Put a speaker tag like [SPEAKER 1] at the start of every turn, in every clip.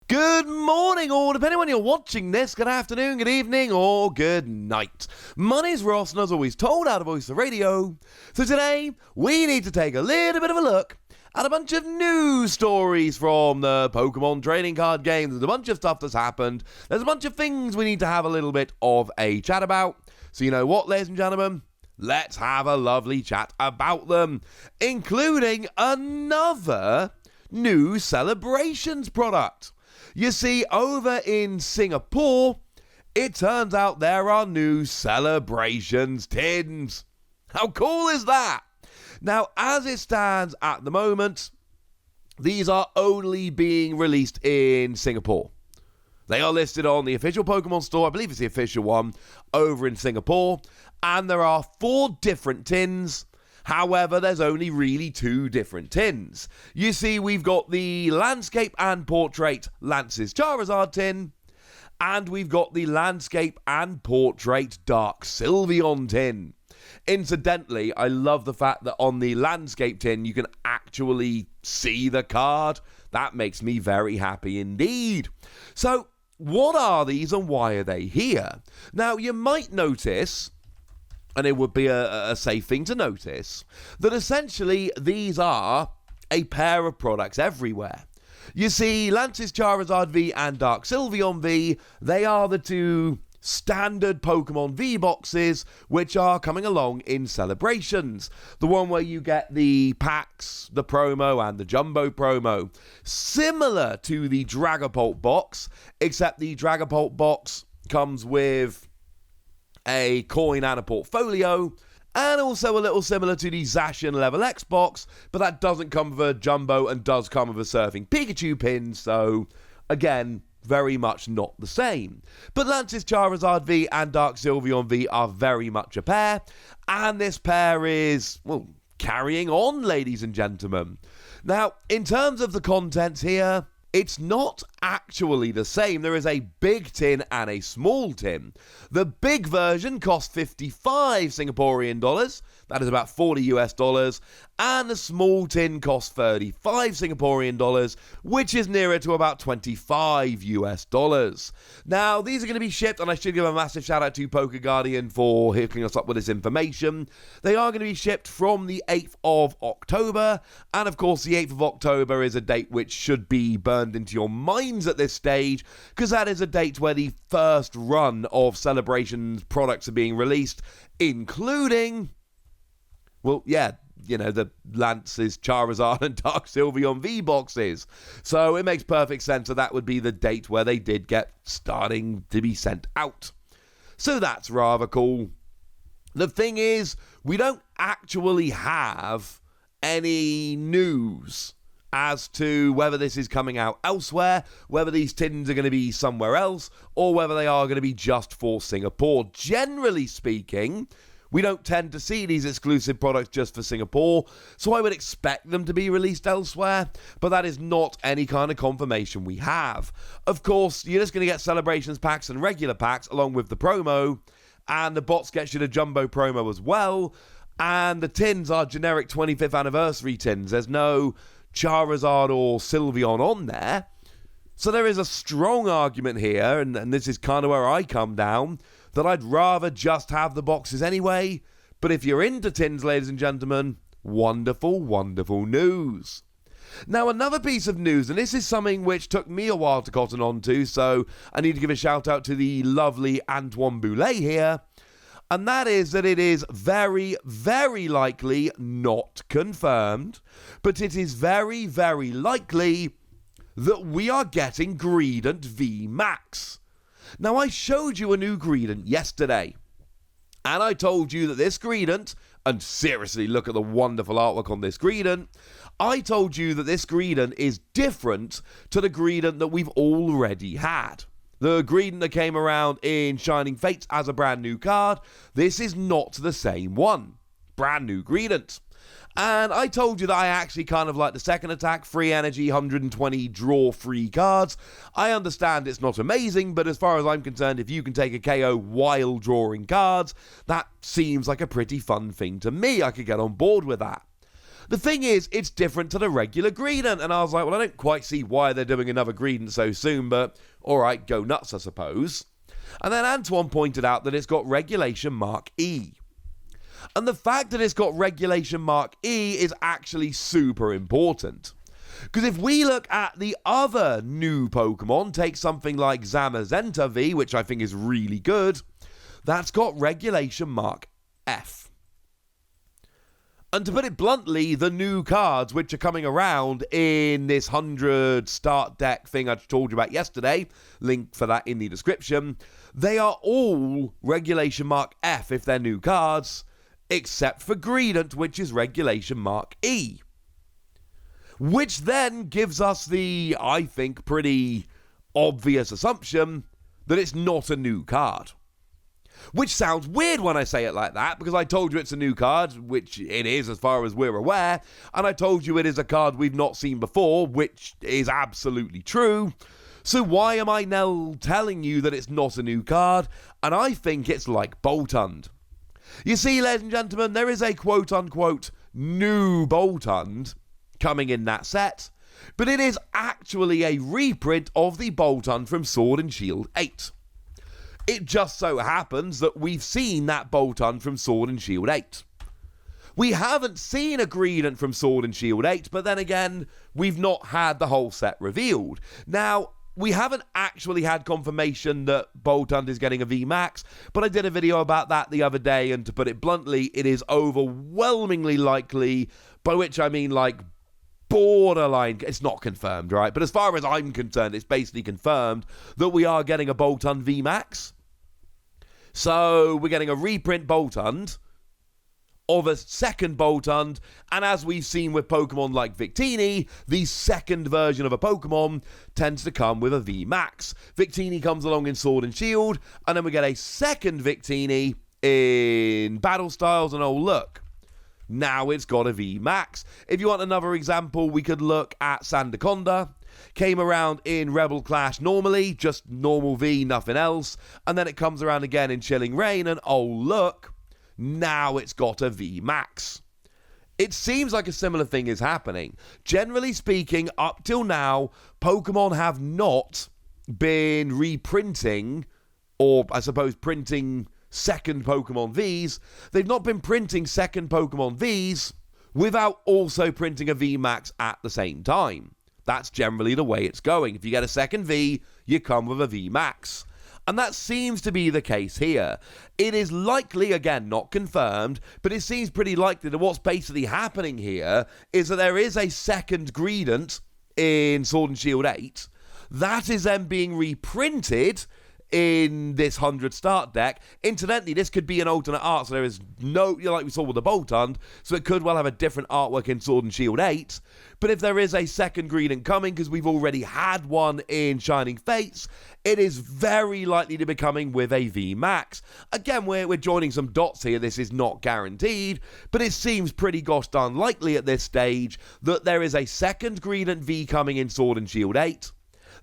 [SPEAKER 1] Good morning, or depending when you're watching this, good afternoon, good evening, or good night. My name's Ross, and as always, told out of Voice of Radio. So today, we need to take a little bit of a look at a bunch of news stories from the Pokémon trading card games. There's a bunch of stuff that's happened. There's a bunch of things we need to have a little bit of a chat about. So you know what, ladies and gentlemen? Let's have a lovely chat about them, including another new Celebrations product. You see, over in Singapore, it turns out there are new Celebrations tins. How cool is that? Now, as it stands at the moment, these are only being released in Singapore. They are listed on the official Pokemon store, I believe it's the official one, over in Singapore, and there are 4 different tins. However, there's only really 2 different tins. You see, we've got the Landscape and Portrait Lance's Charizard tin, and we've got the Landscape and Portrait Dark Sylveon tin. Incidentally, I love the fact that on the Landscape tin, you can actually see the card. That makes me very happy indeed. So, what are these and why are they here? Now, you might notice, and it would be a safe thing to notice, that essentially these are a pair of products everywhere. You see, Lance's Charizard V and Dark Sylveon V, they are the 2 standard Pokemon V boxes which are coming along in Celebrations. The one where you get the packs, the promo, and the jumbo promo. Similar to the Dragapult box, except the Dragapult box comes with a coin and a portfolio, and also a little similar to the Zacian Level X box, but that doesn't come with a jumbo and does come with a Surfing Pikachu pin, so again, very much not the same. But Lance's Charizard V and Dark Sylveon V are very much a pair, and this pair is, well, carrying on, ladies and gentlemen. Now, in terms of the contents here, it's not actually the same. There is a big tin and a small tin. The big version costs 55 Singaporean dollars. That is about 40 US dollars. And the small tin costs 35 Singaporean dollars, which is nearer to about 25 US dollars. Now, these are going to be shipped, and I should give a massive shout out to Poké Guardian for hooking us up with this information. They are going to be shipped from the 8th of October. And of course, the 8th of October is a date which should be burned into your minds at this stage, because that is a date where the first run of Celebrations products are being released, including, well, yeah, you know, the Lance's Charizard and Dark Sylveon V boxes. So it makes perfect sense that would be the date where they did get starting to be sent out. So that's rather cool. The thing is, we don't actually have any news as to whether this is coming out elsewhere, whether these tins are going to be somewhere else, or whether they are going to be just for Singapore. Generally speaking, we don't tend to see these exclusive products just for Singapore, so I would expect them to be released elsewhere, but that is not any kind of confirmation we have. Of course, you're just going to get Celebrations packs and regular packs along with the promo, and the box gets you the jumbo promo as well, and the tins are generic 25th anniversary tins. There's no Charizard or Sylveon on there. So there is a strong argument here, and this is kind of where I come down, that I'd rather just have the boxes anyway. But if you're into tins, ladies and gentlemen, wonderful, wonderful news. Now, another piece of news, and this is something which took me a while to cotton on to, so I need to give a shout out to the lovely Antoine Boulet here, and that is that it is very, very likely, not confirmed, but it is very, very likely that we are getting Greedent VMAX. Now, I showed you a new Greedent yesterday, and I told you that this Greedent, and seriously, look at the wonderful artwork on this Greedent, I told you that this Greedent is different to the Greedent that we've already had. The Greedent that came around in Shining Fates as a brand new card, this is not the same one. Brand new Greedent. And I told you that I actually kind of like the second attack, free energy, 120 draw free cards. I understand it's not amazing, but as far as I'm concerned, if you can take a KO while drawing cards, that seems like a pretty fun thing to me. I could get on board with that. The thing is, it's different to the regular Greedent, and I was like, well, I don't quite see why they're doing another Greedent so soon, but alright, go nuts, I suppose. And then Antoine pointed out that it's got Regulation Mark E. And the fact that it's got Regulation Mark E is actually super important. Because if we look at the other new Pokemon, take something like Zamazenta V, which I think is really good, that's got Regulation Mark F. And to put it bluntly, the new cards which are coming around in this 100 start deck thing I told you about yesterday, link for that in the description, they are all Regulation Mark F if they're new cards, except for Greedent, which is Regulation Mark E. Which then gives us the, I think, pretty obvious assumption that it's not a new card. Which sounds weird when I say it like that, because I told you it's a new card, which it is as far as we're aware, and I told you it is a card we've not seen before, which is absolutely true. So why am I now telling you that it's not a new card? And I think it's like Boltund. You see, ladies and gentlemen, there is a quote-unquote new Boltund coming in that set, but it is actually a reprint of the Boltund from Sword and Shield 8. It just so happens that we've seen that Boltund from Sword and Shield 8. We haven't seen a Greedent from Sword and Shield 8, but then again, we've not had the whole set revealed. Now, we haven't actually had confirmation that Boltund is getting a VMAX, but I did a video about that the other day, and to put it bluntly, it is overwhelmingly likely, by which I mean like borderline, it's not confirmed, right? But as far as I'm concerned, it's basically confirmed that we are getting a Boltund VMAX. So we're getting a reprint Boltund of a second Boltund, and as we've seen with Pokemon like Victini, the second version of a Pokemon tends to come with a VMAX. Victini comes along in Sword and Shield, and then we get a second Victini in Battle Styles, and oh look, now it's got a VMAX. If you want another example, we could look at Sandaconda. Came around in Rebel Clash normally, just normal V, nothing else, and then it comes around again in Chilling Reign, and oh look, now it's got a VMAX. It seems like a similar thing is happening. Generally speaking, up till now, Pokemon have not been reprinting, or I suppose printing second Pokemon Vs. They've not been printing second Pokemon Vs without also printing a VMAX at the same time. That's generally the way it's going. If you get a second V, you come with a VMAX. And that seems to be the case here. It is likely, again, not confirmed, but it seems pretty likely that what's basically happening here is that there is a second Greedent in Sword and Shield 8. That is then being reprinted in this 100 start deck. Incidentally, this could be an alternate art, so there is no, like we saw with the Boltund, so it could well have a different artwork in Sword and Shield 8. But if there is a second Greedent coming, because we've already had one in Shining Fates, it is very likely to be coming with a VMAX. Again, we're joining some dots here, this is not guaranteed, but it seems pretty gosh darn likely at this stage that there is a second Greedent V coming in Sword and Shield 8.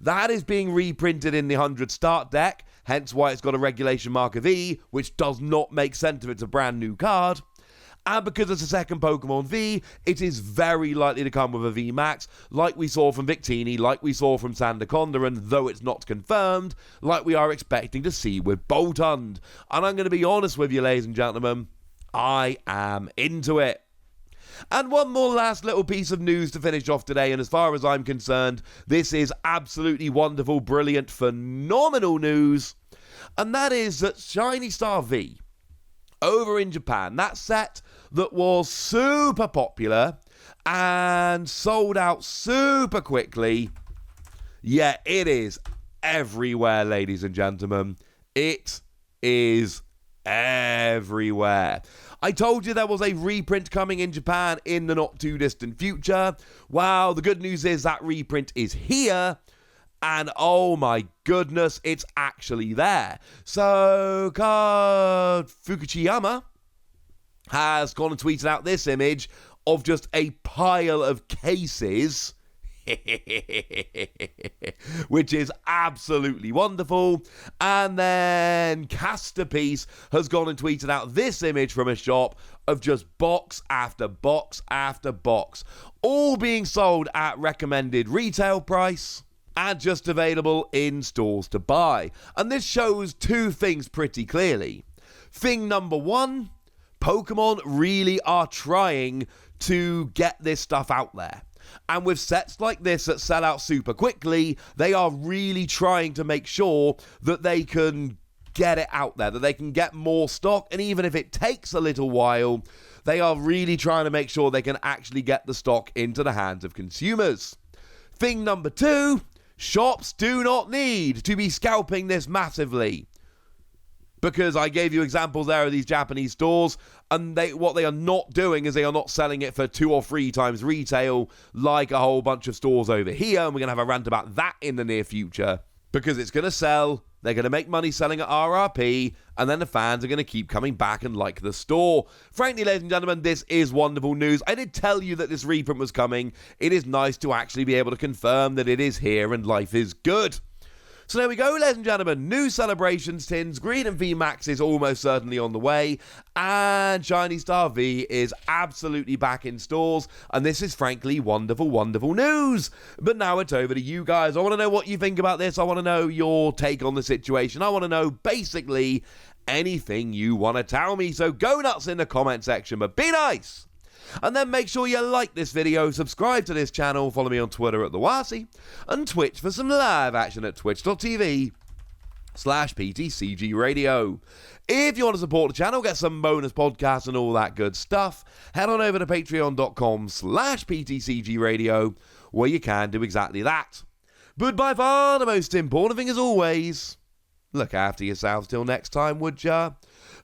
[SPEAKER 1] That is being reprinted in the 100 start deck, hence why it's got a Regulation Mark of E, which does not make sense if it's a brand new card. And because it's a second Pokemon V, it is very likely to come with a VMAX, like we saw from Victini, like we saw from Sandaconda, and though it's not confirmed, like we are expecting to see with Boltund. And I'm going to be honest with you, ladies and gentlemen, I am into it. And one more last little piece of news to finish off today, and as far as I'm concerned, this is absolutely wonderful, brilliant, phenomenal news, and that is that Shiny Star V, over in Japan, that set that was super popular and sold out super quickly, yeah, it is everywhere, ladies and gentlemen. It is everywhere. I told you there was a reprint coming in Japan in the not too distant future. Well, the good news is that reprint is here, and oh my goodness, it's actually there. So, Card Fukuchiyama has gone and tweeted out this image of just a pile of cases. which is absolutely wonderful. And then Casterpiece has gone and tweeted out this image from a shop of just box after box after box, all being sold at recommended retail price and just available in stores to buy. And this shows two things pretty clearly. Thing number one, Pokemon really are trying to get this stuff out there. And with sets like this that sell out super quickly, they are really trying to make sure that they can get it out there, that they can get more stock. And even if it takes a little while, they are really trying to make sure they can actually get the stock into the hands of consumers. Thing number two, shops do not need to be scalping this massively. Because I gave you examples there of these Japanese stores, and what they are not doing is they are not selling it for 2 or 3 times retail like a whole bunch of stores over here, and we're going to have a rant about that in the near future. Because it's going to sell, they're going to make money selling at RRP, and then the fans are going to keep coming back and like the store. Frankly, ladies and gentlemen, this is wonderful news. I did tell you that this reprint was coming. It is nice to actually be able to confirm that it is here and life is good. So there we go, ladies and gentlemen. New Celebrations tins. Greedent VMAX is almost certainly on the way. And Shiny Star V is absolutely back in stores. And this is frankly wonderful, wonderful news. But now it's over to you guys. I want to know what you think about this. I want to know your take on the situation. I want to know basically anything you want to tell me. So go nuts in the comment section, but be nice. And then make sure you like this video, subscribe to this channel, follow me on Twitter at TheWasi, and Twitch for some live action at twitch.tv/PTCG Radio. If you want to support the channel, get some bonus podcasts and all that good stuff, head on over to patreon.com/PTCG Radio, where you can do exactly that. But by far the most important thing as always, look after yourselves till next time, would ya?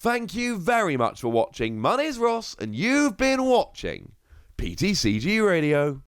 [SPEAKER 1] Thank you very much for watching. My name's Ross, and you've been watching PTCG Radio.